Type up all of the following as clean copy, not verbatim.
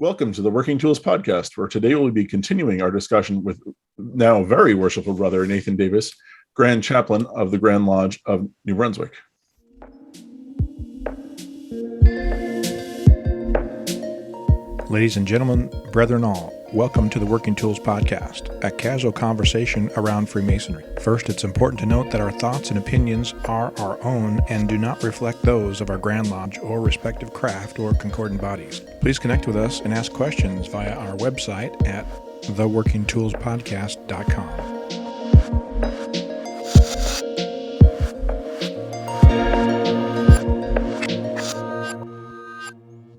Welcome to the Working Tools Podcast, where today we'll be continuing our discussion with now very worshipful brother Nathan Davis, Grand Chaplain of the Grand Lodge of New Brunswick. Ladies and gentlemen, brethren all, welcome to the Working Tools Podcast, a casual conversation around Freemasonry. First, it's important to note that our thoughts and opinions are our own and do not reflect those of our Grand Lodge or respective craft or concordant bodies. Please connect with us and ask questions via our website at theworkingtoolspodcast.com.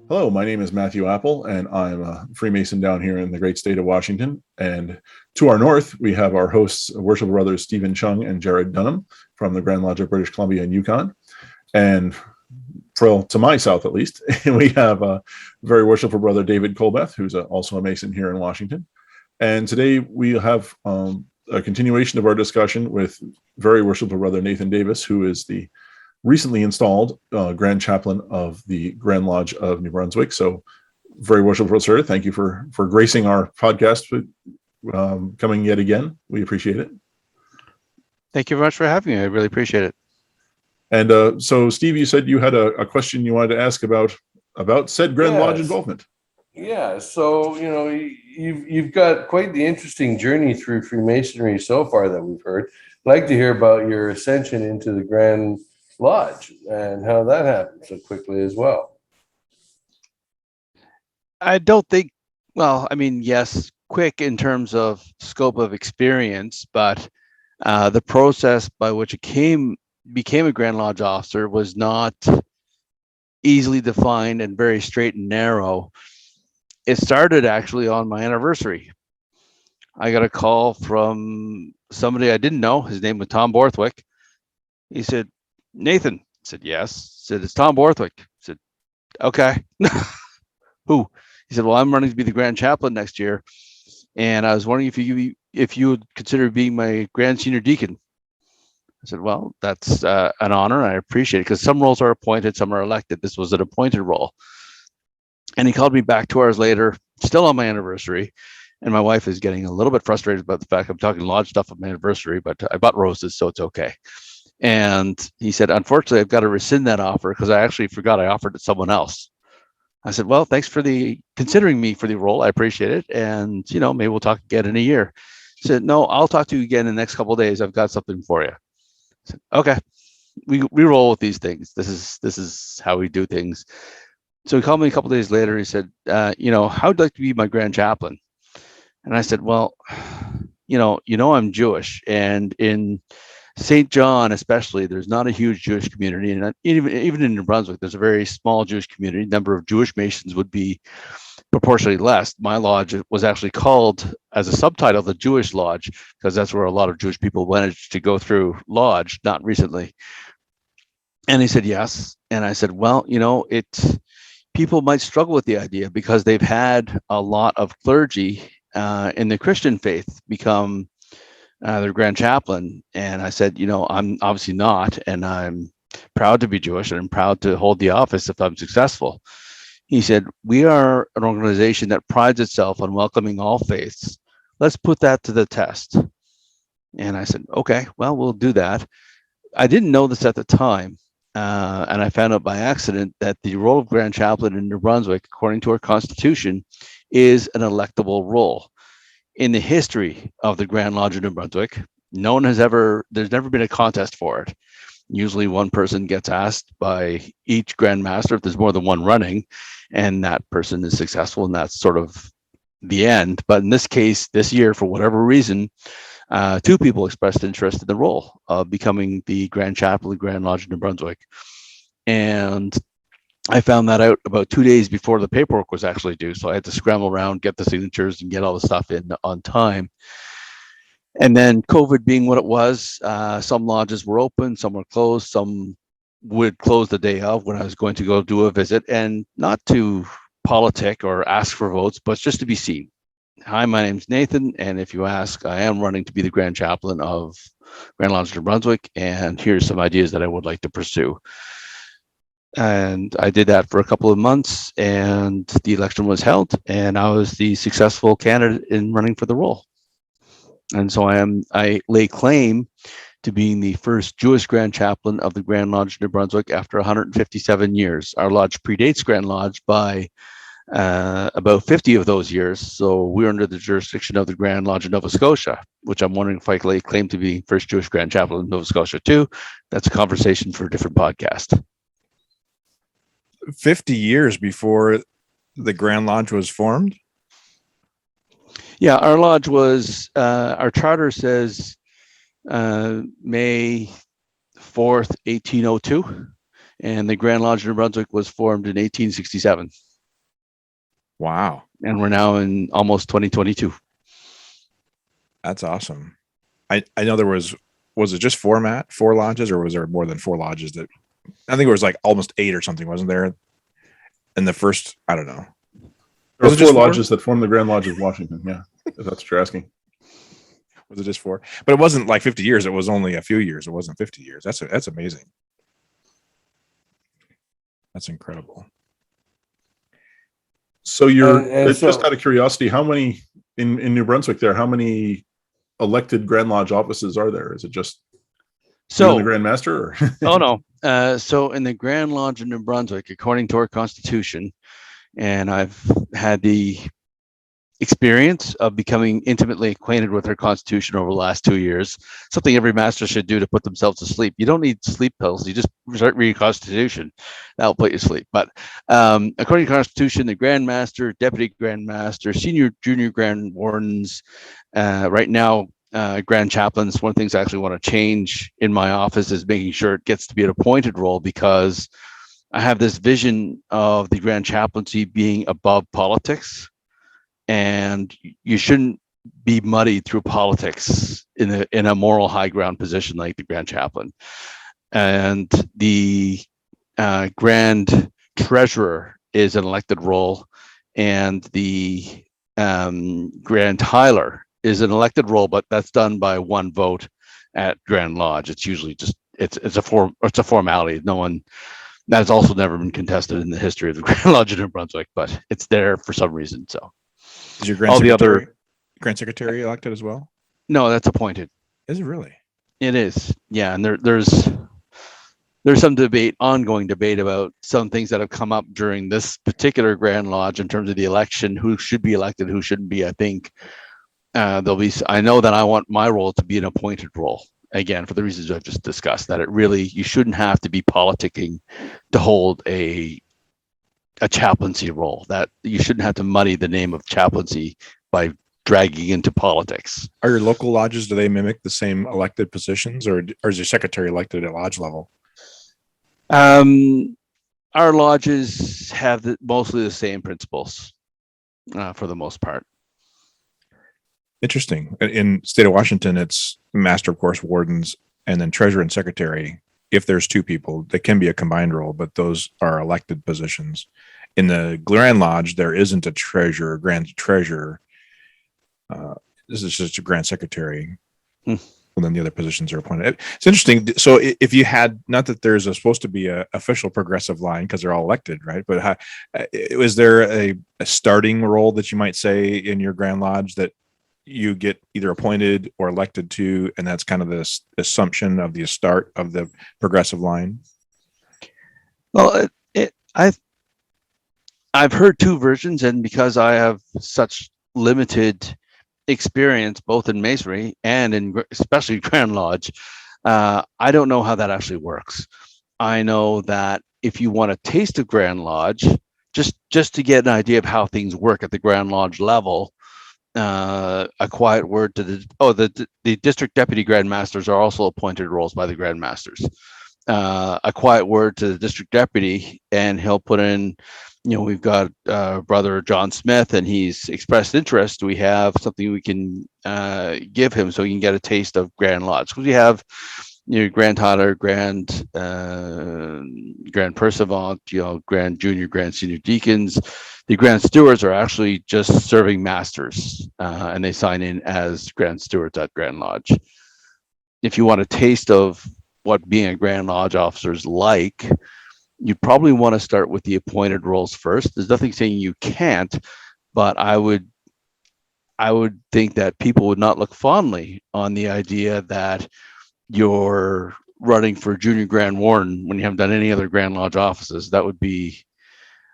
Hello, my name is Matthew Appel, and I'm a Freemason down here in the great state of Washington. And to our north, we have our hosts, worshipful brothers Stephen Chung and Jarrod Dunham from the Grand Lodge of British Columbia and Yukon. And to my south, at least, we have a very worshipful brother David Colbeth, who's also a Mason here in Washington. And today we have a continuation of our discussion with very worshipful brother Nathan Davis, who is the recently installed Grand Chaplain of the Grand Lodge of New Brunswick. So very worshipful, sir. Thank you for gracing our podcast with coming yet again. We appreciate it. Thank you very much for having me. I really appreciate it. And so, Steve, you said you had a question you wanted to ask about said Grand Lodge involvement. Yeah, so you've got quite the interesting journey through Freemasonry so far that we've heard. I'd like to hear about your ascension into the Grand Lodge and how that happened so quickly as well. I don't think, yes, quick in terms of scope of experience, but the process by which it became a Grand Lodge officer was not easily defined and very straight and narrow. It started actually on my anniversary. I got a call from somebody I didn't know. His name was Tom Borthwick. He said, "Nathan." I said, "Yes." He said, "It's Tom Borthwick." I said, "Okay." "Who?" He said, "Well, I'm running to be the Grand Chaplain next year, and I was wondering if you would consider being my Grand Senior Deacon." I said, "Well, that's an honor. I appreciate it, because some roles are appointed, some are elected. This was an appointed role." And he called me back 2 hours later, still on my anniversary. And my wife is getting a little bit frustrated about the fact I'm talking lodge stuff on my anniversary, but I bought roses, so it's okay. And he said, "Unfortunately, I've got to rescind that offer because I actually forgot I offered it to someone else." I said, "Well, thanks for considering me for the role. I appreciate it. And, maybe we'll talk again in a year." He said, "No, I'll talk to you again in the next couple of days. I've got something for you." I said, "Okay." We roll with these things. This is how we do things. So he called me a couple of days later. He said, "How'd you like to be my Grand Chaplain?" And I said, "Well, I'm Jewish, and in St. John especially, there's not a huge Jewish community, and even in New Brunswick, there's a very small Jewish community. Number of Jewish Masons would be proportionally less. My lodge was actually called as a subtitle the Jewish Lodge, because that's where a lot of Jewish people managed to go through lodge, not recently." And he said, "Yes." And I said, "Well, people might struggle with the idea because they've had a lot of clergy in the Christian faith become their Grand Chaplain." And I said, "I'm obviously not, and I'm proud to be Jewish, and I'm proud to hold the office if I'm successful." He said, "We are an organization that prides itself on welcoming all faiths. Let's put that to the test." And I said, "Okay, well, we'll do that." I didn't know this at the time, and I found out by accident that the role of Grand Chaplain in New Brunswick, according to our Constitution, is an electable role. In the history of the Grand Lodge of New Brunswick, there's never been a contest for it. Usually one person gets asked by each Grand Master if there's more than one running, and that person is successful, and that's sort of the end. But in this case, this year, for whatever reason, 2 people expressed interest in the role of becoming the Grand Chaplain of the Grand Lodge of New Brunswick. And I found that out about 2 days before the paperwork was actually due. So I had to scramble around, get the signatures, and get all the stuff in on time. And then COVID being what it was, some lodges were open, some were closed, some would close the day of when I was going to go do a visit, and not to politic or ask for votes, but just to be seen. "Hi, my name's Nathan, and if you ask, I am running to be the Grand Chaplain of Grand Lodge of New Brunswick, and here's some ideas that I would like to pursue." And I did that for a couple of months, and the election was held, and I was the successful candidate in running for the role. And so I lay claim to being the first Jewish Grand Chaplain of the Grand Lodge of New Brunswick after 157 years. Our lodge predates Grand Lodge by about 50 of those years. So we're under the jurisdiction of the Grand Lodge of Nova Scotia, which I'm wondering if I can lay claim to be first Jewish Grand Chaplain of Nova Scotia too. That's a conversation for a different podcast. 50 years before the Grand Lodge was formed? Yeah, our lodge was, our charter says May 4th, 1802, and the Grand Lodge of New Brunswick was formed in 1867. Wow. And we're now in almost 2022. That's awesome. I know there was it just four lodges, or was there more than four lodges? That I think it was like almost 8 or something, wasn't there? In the first, I don't know. There were 4 lodges that formed the Grand Lodge of Washington. Yeah, if that's what you're asking. Was it just 4? But it wasn't like 50 years. It was only a few years. It wasn't 50 years. That's amazing. That's incredible. So just out of curiosity, how many in New Brunswick there? How many elected Grand Lodge offices are there? Is it just the Grand Master? Or? Oh no. So in the Grand Lodge of New Brunswick, according to our Constitution, and I've had the experience of becoming intimately acquainted with our Constitution over the last 2 years, something every master should do to put themselves to sleep. You don't need sleep pills. You just start reading Constitution. That'll put you to sleep. But according to the Constitution, the Grand Master, Deputy Grand Master, Senior, Junior Grand Wardens, right now, Grand Chaplains, one of the things I actually want to change in my office is making sure it gets to be an appointed role, because I have this vision of the Grand Chaplaincy being above politics, and you shouldn't be muddied through politics in a moral high ground position like the Grand Chaplain. And the Grand Treasurer is an elected role, and the Grand Tyler is an elected role, but that's done by one vote at Grand Lodge. It's usually just it's a formality. That's also never been contested in the history of the Grand Lodge of New Brunswick, but it's there for some reason. So is your Grand Secretary elected as well? No, that's appointed. Is it really? It is. Yeah, and there's some ongoing debate about some things that have come up during this particular Grand Lodge in terms of the election, who should be elected, who shouldn't be. I think I know that I want my role to be an appointed role. Again, for the reasons I've just discussed, that you shouldn't have to be politicking to hold a chaplaincy role, that you shouldn't have to muddy the name of chaplaincy by dragging into politics. Are your local lodges, do they mimic the same elected positions, or is your secretary elected at lodge level? Our lodges have mostly the same principles for the most part. Interesting. In state of Washington, it's master, of course, wardens, and then treasurer and secretary. If there's 2 people, they can be a combined role, but those are elected positions. In the Grand Lodge, there isn't a grand treasurer. This is just a grand secretary. And then the other positions are appointed. It's interesting. So if you had, not that there's supposed to be a official progressive line because they're all elected, right? But is there a starting role that you might say in your Grand Lodge that you get either appointed or elected to, and that's kind of this assumption of the start of the progressive line? Well, I've heard 2 versions, and because I have such limited experience both in masonry and in especially Grand Lodge, I don't know how that actually works. I know that if you want to taste a Grand Lodge, just to get an idea of how things work at the Grand Lodge level, a quiet word to the district deputy Grand Masters are also appointed roles by the Grand Masters. A quiet word to the district deputy, and he'll put in, we've got brother John Smith, and he's expressed interest. We have something we can give him so he can get a taste of Grand Lodge, because we have Grand Tyler, Grand Pursuivant, Grand Junior, Grand Senior Deacons. The Grand Stewards are actually just serving masters, and they sign in as Grand Stewards at Grand Lodge. If you want a taste of what being a Grand Lodge officer is like, you probably want to start with the appointed roles first. There's nothing saying you can't, but I would think that people would not look fondly on the idea that you're running for junior Grand Warden when you haven't done any other Grand Lodge offices. That would be,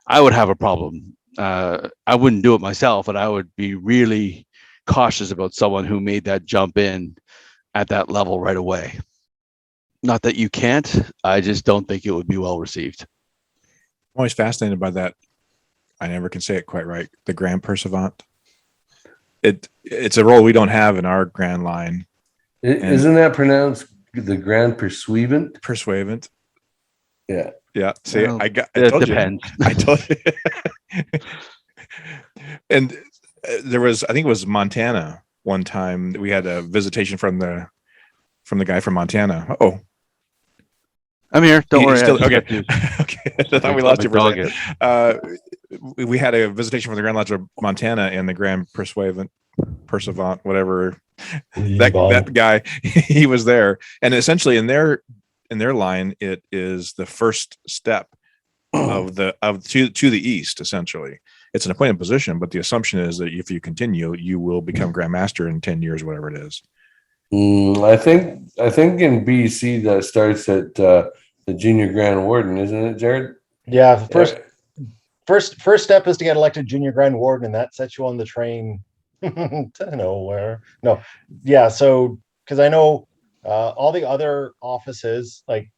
I would have a problem. I wouldn't do it myself, but I would be really cautious about someone who made that jump in at that level right away. Not that you can't, I just don't think it would be well received. I'm always fascinated by that. I never can say it quite right. The Grand Pursuivant. It's a role we don't have in our Grand line. Isn't that pronounced the Grand Pursuivant? Pursuivant. Yeah. Yeah. See, Well, I it told depends. you. I told you. And there was, I think it was Montana one time. We had a visitation from the guy from Montana. Oh, I'm here. Don't worry. Still, I just okay. got to- Okay. I thought we lost you for a second. We had a visitation from the Grand Lodge of Montana and the Grand Pursuivant, whatever. That guy, he was there, and essentially in their line, it is the first step to the east. Essentially, it's an appointed position, but the assumption is that if you continue, you will become Grand Master in 10 years, whatever it is. I think in BC that starts at the junior Grand Warden, isn't it, Jarrod? Yeah, the first step is to get elected junior Grand Warden, and that sets you on the train to nowhere. No, yeah. So because I know all the other offices, like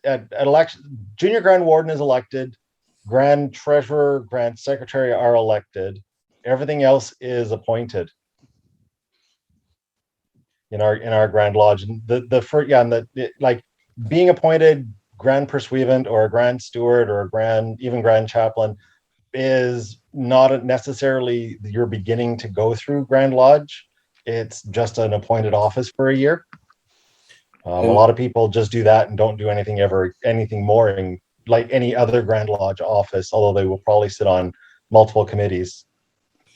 at election, junior Grand Warden is elected, Grand Treasurer, Grand Secretary are elected. Everything else is appointed in our Grand Lodge. And like being appointed Grand Pursuivant or a Grand Steward or even Grand Chaplain is not necessarily you're beginning to go through Grand Lodge. It's just an appointed office for a year. A lot of people just do that and don't do anything more in like any other Grand Lodge office, although they will probably sit on multiple committees,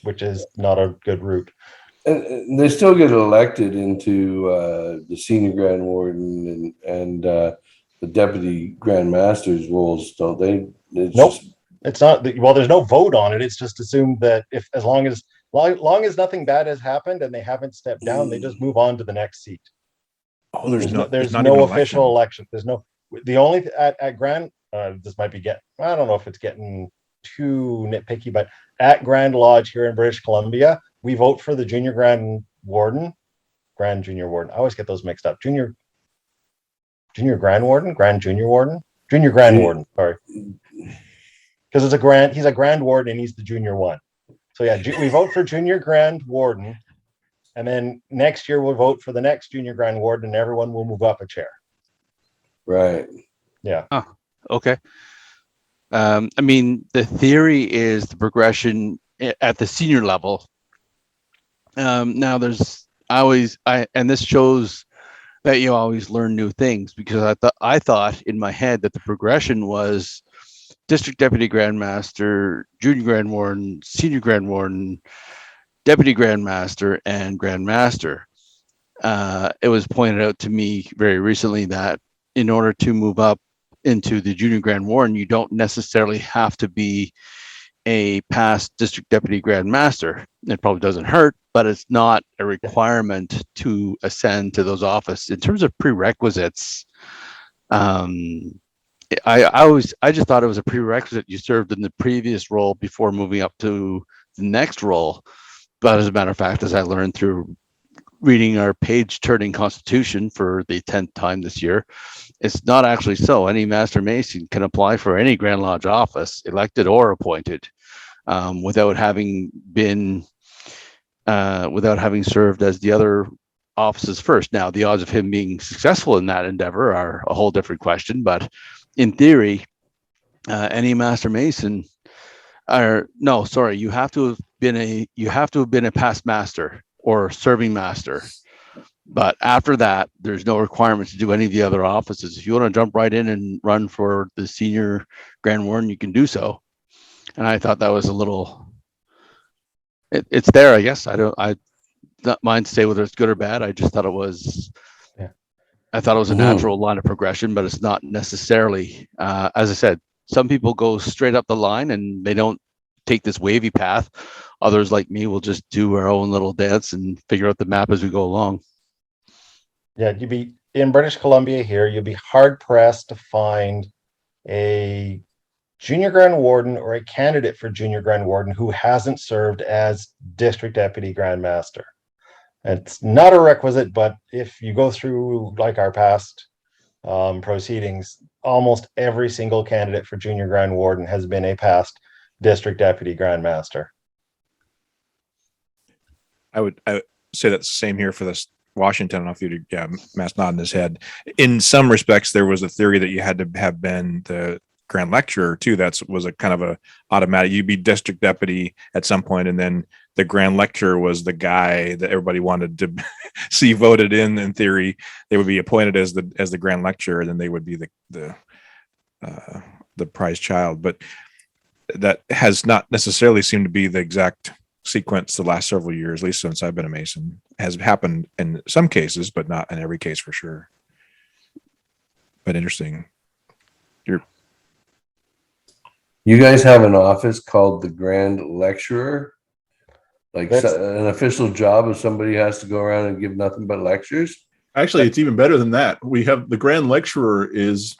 which is not a good route. And they still get elected into the senior Grand Warden and the deputy Grand Master's roles, don't they? Nope. It's not. Well, there's no vote on it. It's just assumed that as long as nothing bad has happened and they haven't stepped down, they just move on to the next seat. Oh, there's no official election. There's no. The only at Grand. This might be I don't know if it's getting too nitpicky, but at Grand Lodge here in British Columbia, we vote for the junior Grand Warden, Grand Junior Warden. I always get those mixed up. Junior Grand Warden, Grand Junior Warden, Junior Grand Warden. Sorry, because he's a Grand Warden and he's the junior one. So yeah, we vote for Junior Grand Warden, and then next year we'll vote for the next Junior Grand Warden, and everyone will move up a chair. Right. Yeah. Oh, okay. I mean, the theory is the progression at the senior level. Now and this shows that you always learn new things, because I thought in my head that the progression was District Deputy Grand Master, Junior Grand Warden, Senior Grand Warden, Deputy Grand Master, and Grand Master. It was pointed out to me very recently that in order to move up into the Junior Grand Warden, you don't necessarily have to be a past District Deputy Grand Master. It probably doesn't hurt, but it's not a requirement to ascend to those offices. In terms of prerequisites, I just thought it was a prerequisite you served in the previous role before moving up to the next role. But as a matter of fact, as I learned through reading our page-turning constitution for the 10th time this year, it's not actually so. Any Master Mason can apply for any Grand Lodge office, elected or appointed, without having served as the other offices first. Now, the odds of him being successful in that endeavor are a whole different question, but in theory, any Master Mason, you have to have been a past master or serving master. But after that, there's no requirement to do any of the other offices. If you want to jump right in and run for the senior Grand Warden, you can do so. And I thought that was a little. It's there, I guess. I don't mind to say whether it's good or bad. I just thought it was. Yeah. I thought it was a natural line of progression, but it's not necessarily. As I said, some people go straight up the line and they don't take this wavy path. Others, like me, will just do our own little dance and figure out the map as we go along. Yeah, you'd be in British Columbia here, you'd be hard pressed to find a junior Grand Warden or a candidate for junior Grand Warden who hasn't served as District Deputy Grand Master. It's not a requisite, but if you go through like our past proceedings, almost every single candidate for junior Grand Warden has been a past District Deputy Grand Master. I would say that's the same here for this Washington. I don't know if you'd, Matt's nodding his head. In some respects, there was a theory that you had to have been the Grand Lecturer too. That was a kind of a automatic. You'd be District Deputy at some point, and then the Grand Lecturer was the guy that everybody wanted to see voted in. In theory, they would be appointed as the Grand Lecturer, and then they would be the prize child. But that has not necessarily seemed to be the exact sequence the last several years, at least since I've been a Mason. Has happened in some cases, but not in every case for sure. But interesting. You guys have an office called the Grand Lecturer? Like an official job if somebody has to go around and give nothing but lectures? Actually, it's even better than that. We have the Grand Lecturer is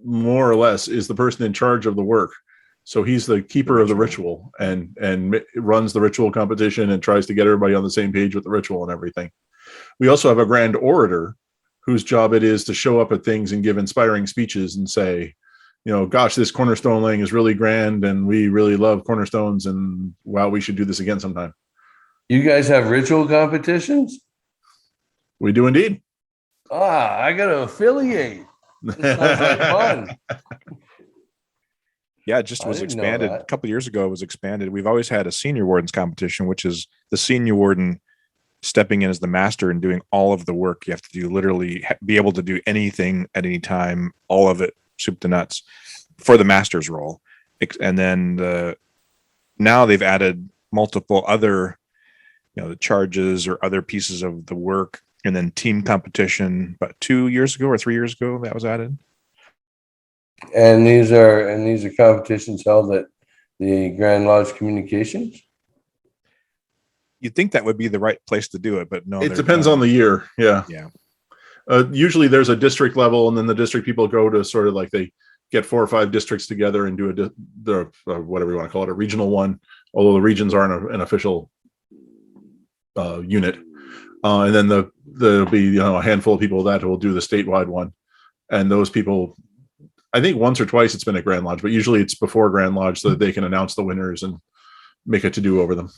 more or less is the person in charge of the work. So he's the keeper of the ritual and runs the ritual competition and tries to get everybody on the same page with the ritual and everything. We also have a Grand Orator whose job it is to show up at things and give inspiring speeches and say, you know, gosh, this cornerstone laying is really grand and we really love cornerstones and wow, we should do this again sometime. You guys have ritual competitions? We do indeed. I got to affiliate. This sounds like fun. Yeah, it just was expanded a couple of years ago. It was expanded. We've always had a senior wardens competition, which is the senior warden stepping in as the master and doing all of the work. You have to do literally be able to do anything at any time, all of it, soup to nuts, for the master's role. And then now they've added multiple other, the charges or other pieces of the work, and then team competition. About 2 years ago or 3 years ago, that was added. And these are competitions held at the Grand Lodge Communications? You'd think that would be the right place to do it, but no. It depends on the year. Yeah. Yeah. Usually there's a district level, and then the district people go to sort of like they get 4 or 5 districts together and do whatever you want to call it, a regional one, although the regions aren't an official unit. And then there'll be a handful of people that will do the statewide one. And those people, I think once or twice it's been at Grand Lodge, but usually it's before Grand Lodge so that they can announce the winners and make a to-do over them.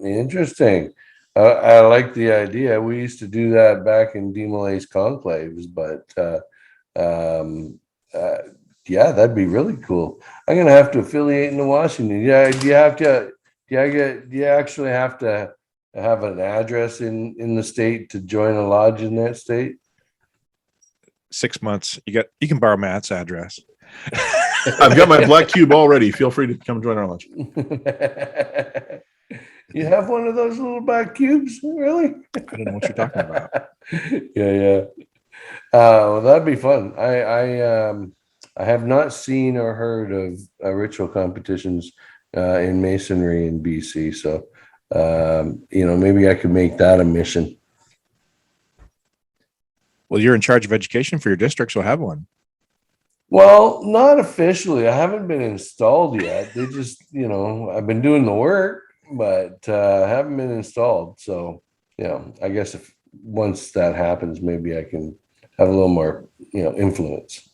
Interesting. I like the idea. We used to do that back in DeMolay's conclaves, but yeah, that'd be really cool. I'm gonna have to affiliate in Washington. Yeah, do you actually have to have an address in the state to join a lodge in that state? 6 months. You can borrow Matt's address. I've got my black cube already. Feel free to come join our lodge. You have one of those little black cubes? Really? I don't know what you're talking about. Yeah. Well, that'd be fun. I have not seen or heard of ritual competitions in masonry in BC. So, maybe I could make that a mission. Well, you're in charge of education for your district, so have one. Well, not officially. I haven't been installed yet. They just, I've been doing the work, but haven't been installed. So, I guess if once that happens, maybe I can have a little more, influence.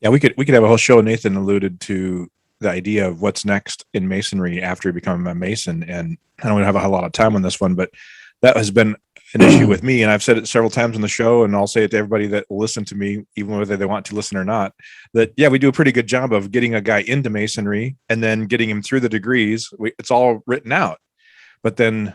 Yeah, we could have a whole show. Nathan alluded to the idea of what's next in masonry after you become a Mason, and I don't have a lot of time on this one, but that has been an issue with me, and I've said it several times on the show, and I'll say it to everybody that will listen to me, even whether they want to listen or not, that, yeah, we do a pretty good job of getting a guy into masonry and then getting him through the degrees. It's all written out. But then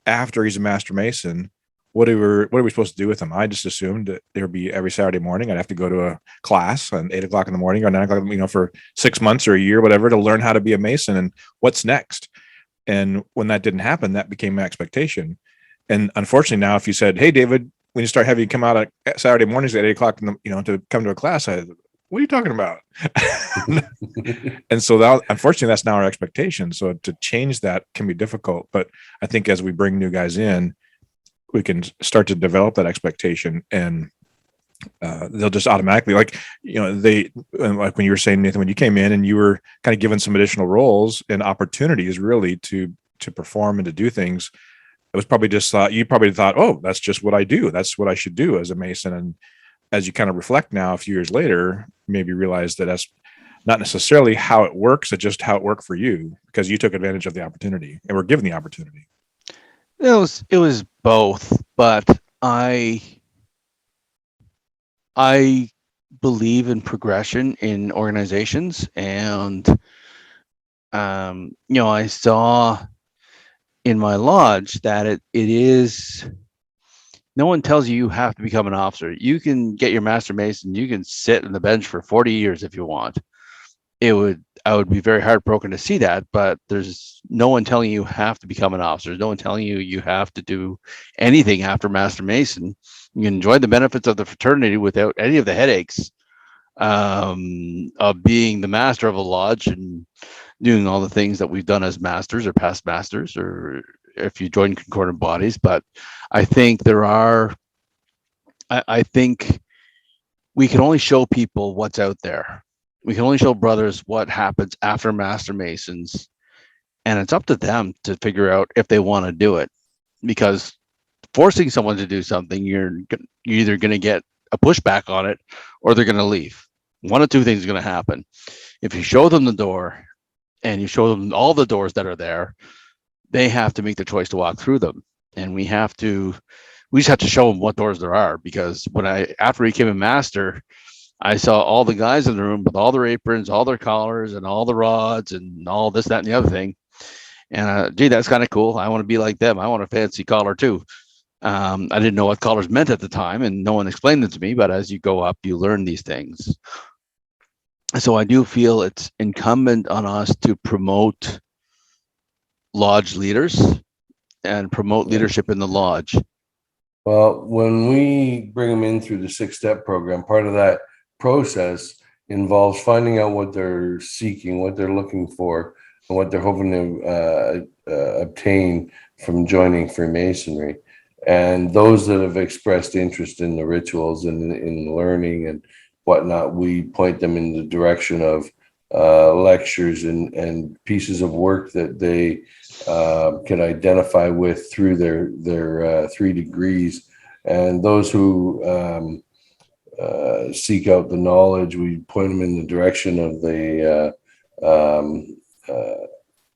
after he's a master Mason, what are we supposed to do with him? I just assumed that there would be every Saturday morning, I'd have to go to a class at 8 o'clock in the morning or 9 o'clock, for 6 months or a year, whatever, to learn how to be a Mason and what's next. And when that didn't happen, that became my expectation. And unfortunately now, if you said, hey, David, when you start having you come out at Saturday mornings at 8:00 to come to a class, what are you talking about? And so that, unfortunately, that's now our expectation. So to change that can be difficult. But I think as we bring new guys in, we can start to develop that expectation, and they'll just automatically, like when you were saying, Nathan, when you came in and you were kind of given some additional roles and opportunities really to perform and to do things, it was probably just you probably thought, oh, that's just what I do. That's what I should do as a Mason. And as you kind of reflect now, a few years later, maybe realize that that's not necessarily how it works, it's just how it worked for you because you took advantage of the opportunity and were given the opportunity. It was both, but I believe in progression in organizations, and I saw in my lodge that it is, no one tells you have to become an officer. You can get your Master Mason, you can sit on the bench for 40 years if you want. I would be very heartbroken to see that, but there's no one telling you have to become an officer. There's no one telling you have to do anything after Master Mason. You can enjoy the benefits of the fraternity without any of the headaches of being the master of a lodge and doing all the things that we've done as masters or past masters, or if you join concordant bodies. But I think I think we can only show people what's out there. We can only show brothers what happens after Master Masons, and it's up to them to figure out if they want to do it. Because forcing someone to do something, you're either going to get a pushback on it, or they're going to leave. One of two things is going to happen. If you show them the door, and you show them all the doors that are there, they have to make the choice to walk through them. And we just have to show them what doors there are. Because after he became a master, I saw all the guys in the room with all their aprons, all their collars, and all the rods, and all this, that, and the other thing. And gee, that's kind of cool. I want to be like them. I want a fancy collar too. I didn't know what collars meant at the time, and no one explained it to me. But as you go up, you learn these things. So I do feel it's incumbent on us to promote lodge leaders and promote leadership in the lodge. Well, when we bring them in through the 6-step program, part of that process involves finding out what they're seeking, what they're looking for, and what they're hoping to obtain from joining Freemasonry. And those that have expressed interest in the rituals and in learning and whatnot, we point them in the direction of lectures and pieces of work that they can identify with through their 3 degrees. And those who seek out the knowledge, we point them in the direction of the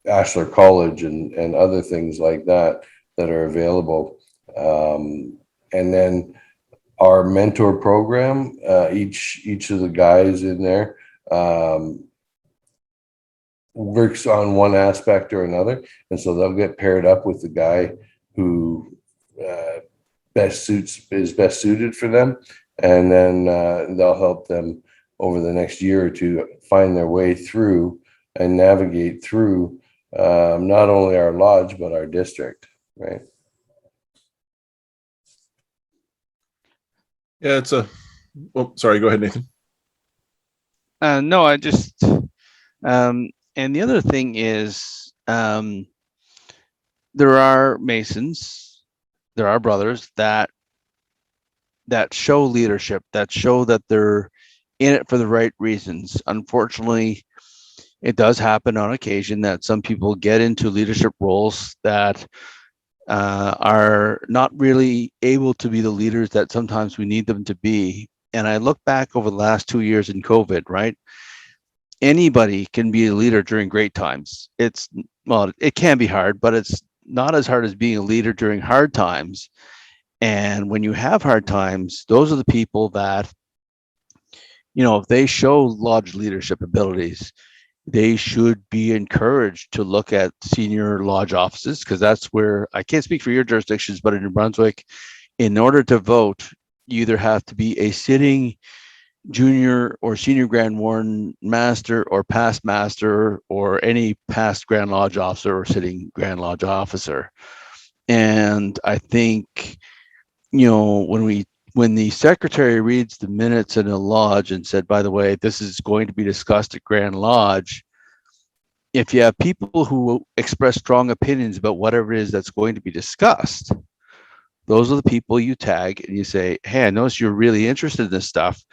Ashlar College and other things like that are available. And then our mentor program, each of the guys in there works on one aspect or another, and so they'll get paired up with the guy who is best suited for them, and then they'll help them over the next year or two find their way through and navigate through not only our lodge but our district, right? Yeah, sorry, go ahead, Nathan. No, I just and the other thing is there are Masons, there are brothers that show leadership, that show that they're in it for the right reasons. Unfortunately, it does happen on occasion that some people get into leadership roles that are not really able to be the leaders that sometimes we need them to be. And I look back over the last 2 years in COVID, right? Anybody can be a leader during great times. It can be hard, but it's not as hard as being a leader during hard times. And when you have hard times, those are the people that, if they show lodge leadership abilities, they should be encouraged to look at senior lodge offices, because that's where, I can't speak for your jurisdictions, but in New Brunswick, in order to vote, you either have to be a sitting junior or senior Grand Warden Master or past Master or any past Grand Lodge officer or sitting Grand Lodge officer. And I think, when the secretary reads the minutes in a lodge and said, by the way, this is going to be discussed at Grand Lodge, if you have people who express strong opinions about whatever it is that's going to be discussed, those are the people you tag and you say, hey, I notice you're really interested in this stuff.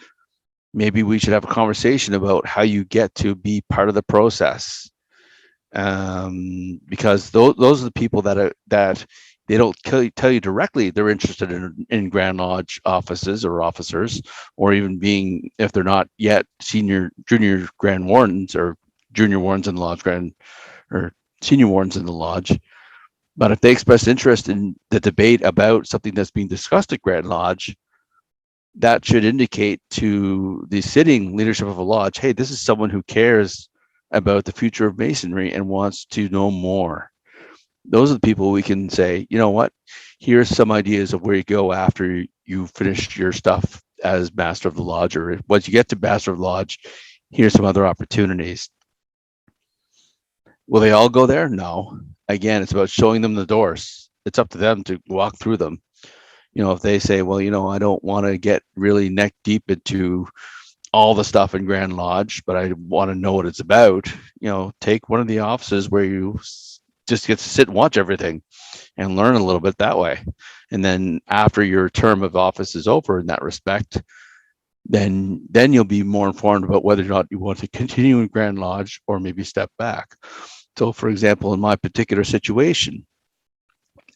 Maybe we should have a conversation about how you get to be part of the process. Because those are the people that they don't tell you directly they're interested in Grand Lodge offices or officers, or even being, if they're not yet junior Grand Wardens or junior wardens in the lodge, or senior wardens in the lodge. But if they express interest in the debate about something that's being discussed at Grand Lodge, that should indicate to the sitting leadership of a lodge, hey, this is someone who cares about the future of Masonry and wants to know more. Those are the people we can say, you know what, here's some ideas of where you go after you finish your stuff as Master of the Lodge, or once you get to Master of the Lodge, here's some other opportunities. Will they all go there? No. Again, it's about showing them the doors. It's up to them to walk through them. If they say, well, I don't want to get really neck deep into all the stuff in Grand Lodge, but I want to know what it's about, take one of the offices where you just get to sit and watch everything and learn a little bit that way. And then after your term of office is over in that respect, then you'll be more informed about whether or not you want to continue in Grand Lodge or maybe step back. So, for example, in my particular situation,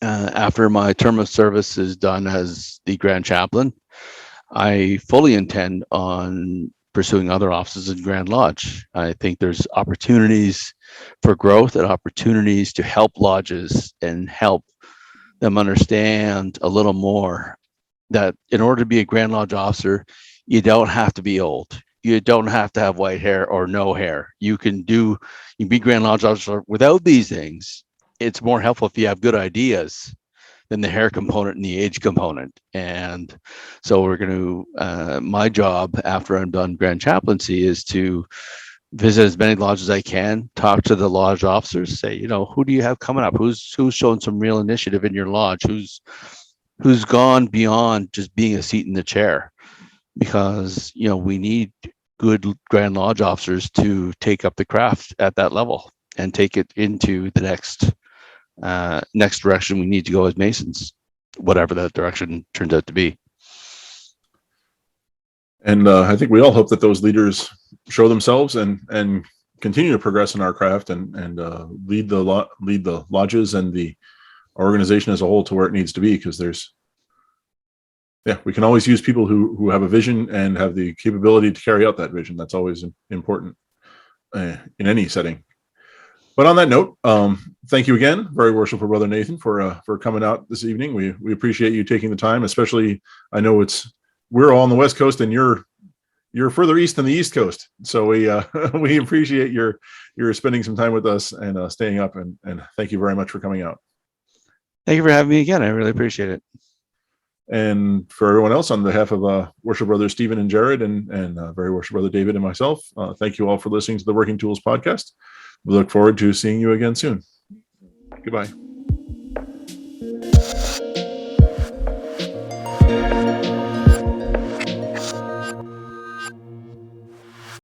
after my term of service is done as the Grand Chaplain, I fully intend on pursuing other offices in Grand Lodge. I think there's opportunities for growth and opportunities to help lodges and help them understand a little more that in order to be a Grand Lodge officer, you don't have to be old. You don't have to have white hair or no hair. You can be Grand Lodge officer without these things. It's more helpful if you have good ideas than the hair component and the age component. And so we're going to, my job after I'm done Grand Chaplaincy is to visit as many lodges as I can, talk to the lodge officers, say, who do you have coming up? Who's shown some real initiative in your lodge? Who's gone beyond just being a seat in the chair? Because, we need good Grand Lodge officers to take up the craft at that level and take it into the next direction we need to go as Masons, whatever that direction turns out to be. And I think we all hope that those leaders show themselves and continue to progress in our craft and lead the lodges and the organization as a whole to where it needs to be, because we can always use people who have a vision and have the capability to carry out that vision. That's always important in any setting. But on that note, thank you again, Very Worshipful Brother Nathan, for coming out this evening. We appreciate you taking the time, especially I know we're all on the West Coast and you're further east than the East Coast. So we appreciate your spending some time with us and staying up, and thank you very much for coming out. Thank you for having me again. I really appreciate it. And for everyone else, on behalf of Worship Brother Stephen and Jarrod and Very Worship Brother David and myself, thank you all for listening to the Working Tools podcast. We look forward to seeing you again soon. Goodbye.